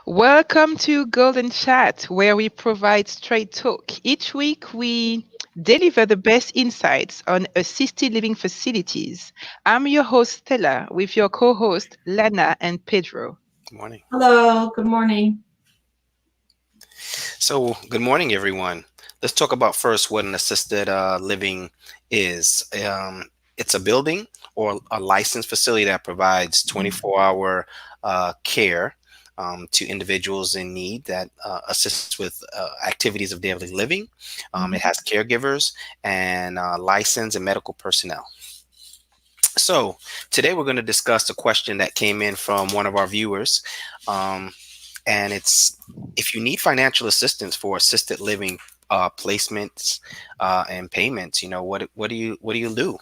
Welcome to Golden Chat, where we provide straight talk. Each week, we deliver the best insights on assisted living facilities. I'm your host, Stella, with your co host, Lana and Pedro. Good morning. Hello, good morning. Good morning, everyone. Let's talk about first what an assisted living is. It's a building or a licensed facility that provides 24-hour care to individuals in need that assists with activities of daily living. It Mhm. has caregivers and licensed and medical personnel. So, today we're going to discuss a question that came in from one of our viewers. Um, and it's if you need financial assistance for assisted living placements and payments, what do you do?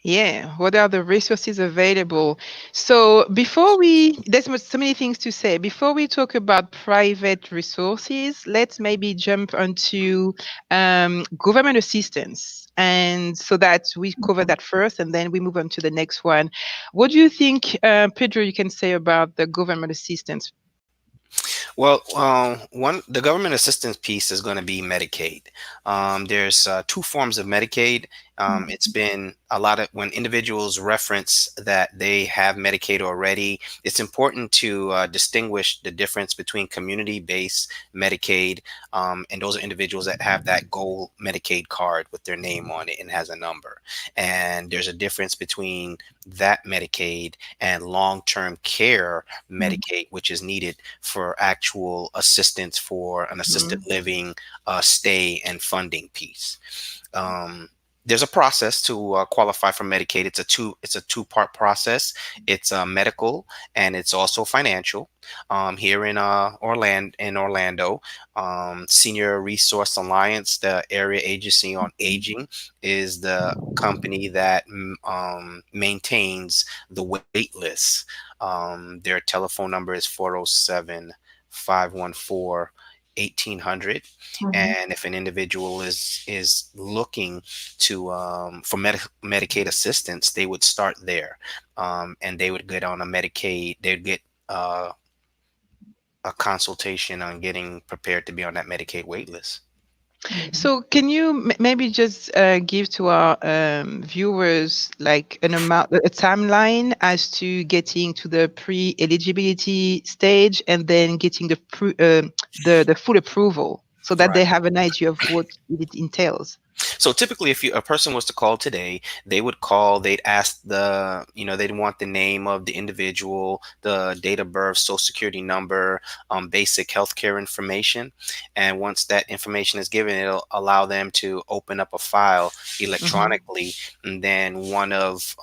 Yeah, what are the resources available? So there's so many things to say. Before we talk about private resources, let's maybe jump onto government assistance. And so that we cover that first, and then we move on to the next one. What do you think, Pedro, you can say about the government assistance? Well, one the government assistance piece is going to be Medicaid. There's two forms of Medicaid. It's been a lot of when individuals reference that they have Medicaid already. It's important to distinguish the difference between community-based Medicaid, and those are individuals that have that gold Medicaid card with their name on it and has a number. And there's a difference between that Medicaid and long-term care Medicaid, which is needed for actual assistance for an assisted Mm. living stay and funding piece. Um, there's a process to qualify for Medicaid. It's a two-part process. It's medical and it's also financial. Here in Orlando, Senior Resource Alliance, the area agency on aging, is the company that maintains the wait list. Their telephone number is 407 514 1800. Mhm. And if an individual is looking to for Medicaid assistance, they would start there, and they would get on a Medicaid. They'd get a consultation on getting prepared to be on that Medicaid wait list. Mhm. So, can you maybe just give to our viewers like an amount, a timeline as to getting to the pre-eligibility stage and then getting the full approval, so that they Right. have an idea of what it entails? So typically, if a person was to call today, they would call. They'd ask they'd want the name of the individual, the date of birth, social security number, basic healthcare information, and once that information is given, it'll allow them to open up a file Hmm. electronically, and then one of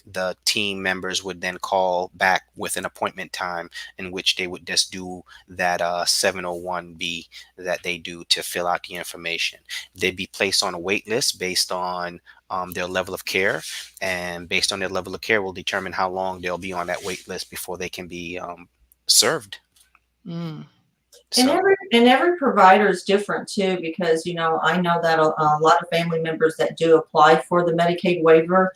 the team members would then call back with an appointment time in which they would just do that 701B that they do to fill out the information. They'd be placed on a wait list based on their level of care, and based on their level of care will determine how long they'll be on that wait list before they can be served. Mm. And So every provider is different too, because I know that a lot of family members that do apply for the Medicaid waiver,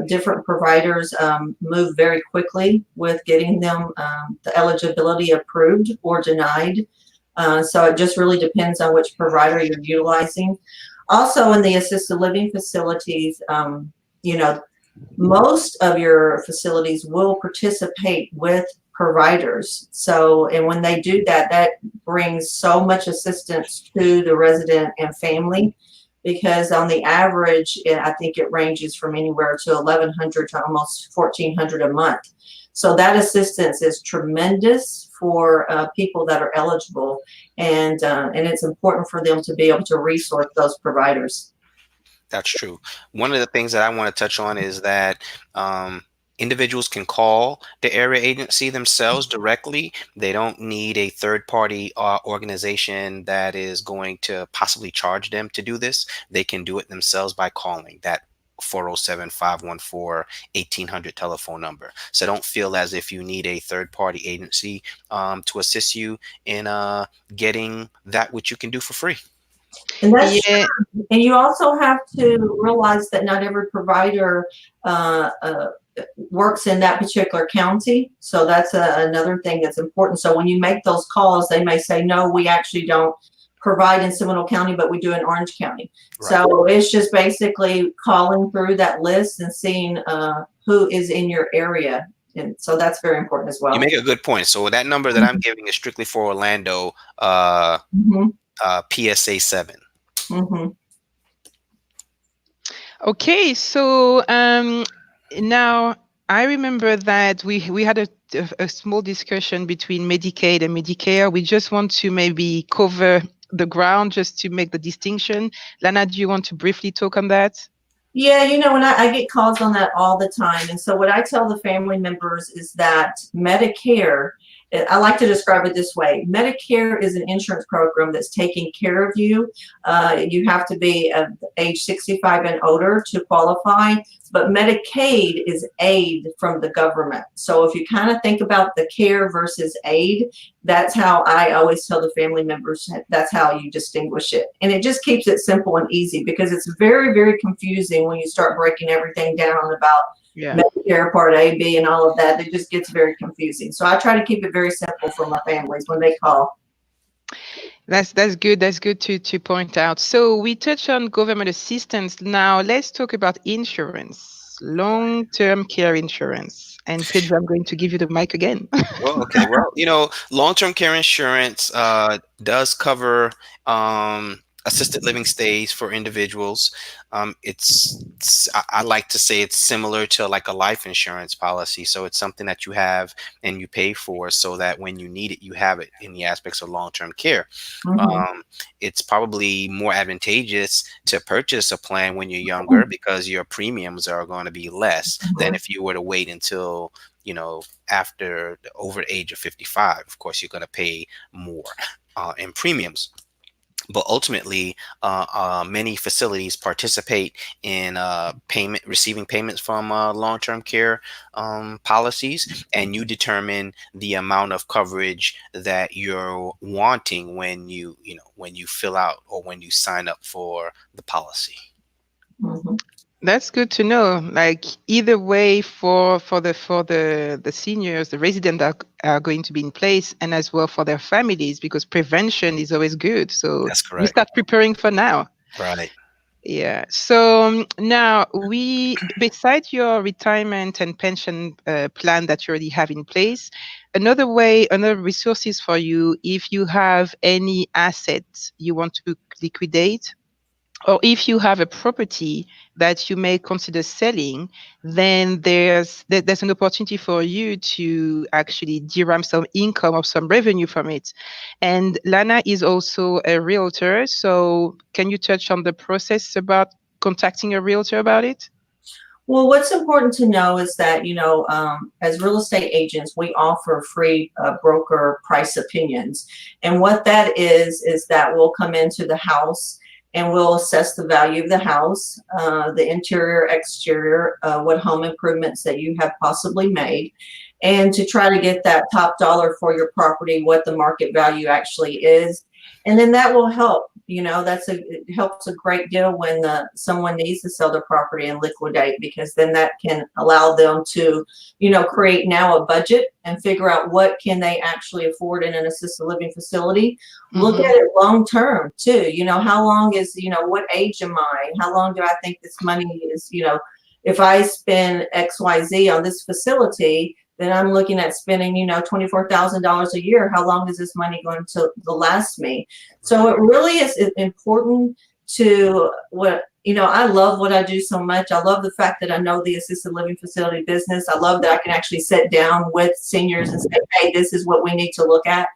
different providers move very quickly with getting them the eligibility approved or denied. So it just really depends on which provider you're utilizing. Also, in the assisted living facilities, you know, most of your facilities will participate with providers. So, and when they do that, that brings so much assistance to the resident and family, because on the average, I think it ranges from anywhere to 1,100 to almost 1,400 a month. So that assistance is tremendous for people that are eligible, and it's important for them to be able to resource those providers. that's true. One of the things that I want to touch on is that individuals can call the area agency themselves directly. They don't need a third party organization that is going to possibly charge them to do this. They can do it themselves by calling that 407 514 1800 telephone number. So don't feel as if you need a third party agency to assist you in getting that which you can do for free. And that's Yeah. true. And you also have to realize that not every provider works in that particular county. So that's another thing that's important. So when you make those calls, they may say, no, we actually don't provide in Seminole County, but we do in Orange County. Right. So it's just basically calling through that list and seeing who is in your area. And so that's very important as You well. make a good point. So that number that I'm giving is strictly for Orlando, Mm-hmm. PSA 7. Mm-hmm. Okay, so now I remember that we had a small discussion between Medicaid and Medicare. We just want to maybe cover the ground just to make the distinction. Lana, do you want to briefly talk on that? Yeah, you know, and I get calls on that all the time. And so what I tell the family members is that Medicare, I like to describe it this way. Medicare is an insurance program that's taking care of you. You have to be of age 65 and older to qualify, but Medicaid is aid from the government. So if you kind of think about the care versus aid, that's how I always tell the family members, that's how you distinguish it. And it just keeps it simple and easy, because it's very, very confusing when you start breaking everything down about Yeah. Medicare Part A, B, and all of that. It just gets very confusing. So I try to keep it very simple for my families when they call. That's good. That's good to point out. So we touched on government assistance. Now let's talk about insurance, long-term care insurance. And Pedro, I'm going to give you the mic again. Well, okay. Well, long-term care insurance does cover assisted living stays for individuals. I like to say it's similar to like a life insurance policy. So it's something that you have and you pay for, so that when you need it, you have it in the aspects of long-term care. Mm-hmm. It's probably more advantageous to purchase a plan when you're younger, because your premiums are going to be less than if you were to wait until after the over the age of 55. Of course, you're going to pay more in premiums. But ultimately, many facilities participate in receiving payments from long-term care policies, and you determine the amount of coverage that you're wanting when when you fill out or when you sign up for the policy. Mm-hmm. That's good to know. Like either way, for the seniors, the residents are going to be in place, and as well for their families, because prevention is always good. So That's we correct. start preparing for now. Right. Yeah. So now besides your retirement and pension plan that you already have in place, another resources for you, if you have any assets you want to liquidate, or if you have a property that you may consider selling, then there's an opportunity for you to actually derive some income or some revenue from it. And Lana is also a realtor. So can you touch on the process about contacting a realtor about it? Well, what's important to know is that, as real estate agents, we offer free broker price opinions. And what that is that we'll come into the house and we'll assess the value of the house, the interior, exterior, what home improvements that you have possibly made, and to try to get that top dollar for your property, what the market value actually is. And then that will help. It helps a great deal when someone needs to sell their property and liquidate, because then that can allow them to, create now a budget and figure out what can they actually afford in an assisted living facility. Look at it long term too. How long is, what age am I? How long do I think this money is, if I spend XYZ on this facility, then I'm looking at spending, $24,000 a year. How long is this money going to last me? So it really is important to I love what I do so much. I love the fact that I know the assisted living facility business. I love that I can actually sit down with seniors and say, hey, this is what we need to look at.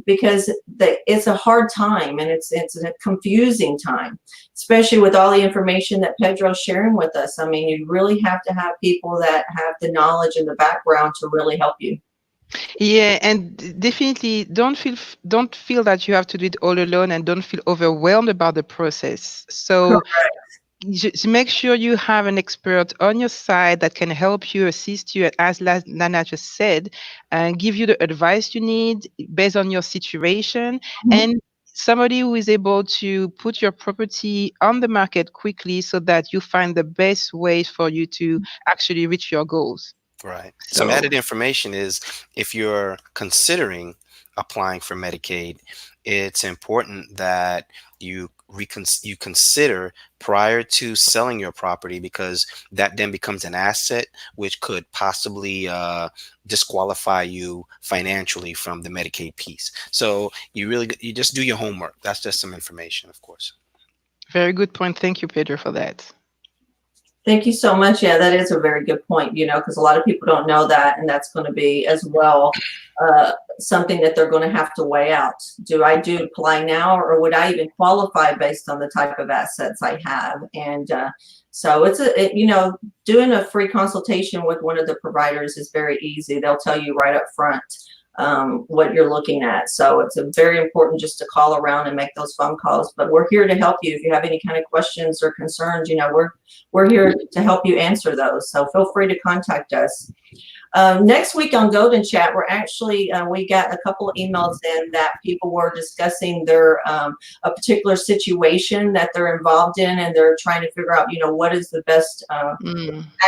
Because it's a hard time, and it's a confusing time, especially with all the information that Pedro's sharing with us. I mean, you really have to have people that have the knowledge and the background to really help you. Yeah, and definitely don't feel that you have to do it all alone, and don't feel overwhelmed about the process. So just make sure you have an expert on your side that can help you, assist you, as Nana just said, and give you the advice you need based on your situation. Mhm. And somebody who is able to put your property on the market quickly so that you find the best way for you to actually reach your goals. Right. Some So added information is if you're considering applying for Medicaid, it's important that you consider prior to selling your property, because that then becomes an asset which could possibly disqualify you financially from the Medicaid piece. So you just do your homework. That's just some information, of course. very good point. Thank you, Pedro, for that. Thank you so much. Yeah, that is a very good point, because a lot of people don't know that, and that's going to be as well something that they're going to have to weigh out. Do I apply now, or would I even qualify based on the type of assets I have? And so doing a free consultation with one of the providers is very easy. They'll tell you right up front what you're looking at. So it's very important just to call around and make those phone calls. But we're here to help you. If you have any kind of questions or concerns, we're here to help you answer those. So feel free to contact us. Next week on Golden Chat, we're actually, we got a couple of emails in that people were discussing their, a particular situation that they're involved in, and they're trying to figure out, what is the best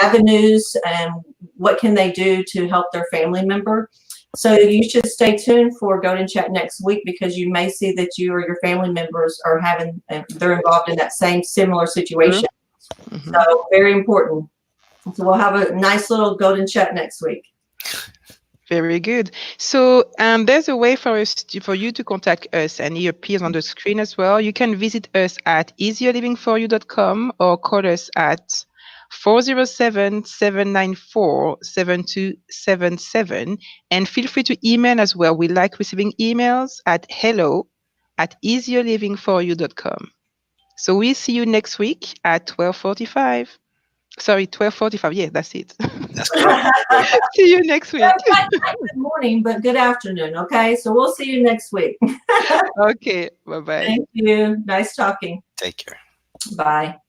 avenues and what can they do to help their family member. So you should stay tuned for Golden Chat next week, because you may see that you or your family members are they're involved in that same similar situation. Mm-hmm. So very important. So we'll have a nice little Golden Chat next week. Very good. So there's a way for you to contact us, and it appears on the screen as well. You can visit us at easierlivingforyou.com or call us at 407-794-7277, and feel free to email as well. We like receiving emails at hello@easierlivingforyou.com. So we see you next week at 12:45. Sorry, 12:45. Yeah, that's it. That's correct. See you next week. Good morning, but good afternoon. Okay, so we'll see you next week. Okay, bye-bye. Thank you. Nice talking. Take care. Bye.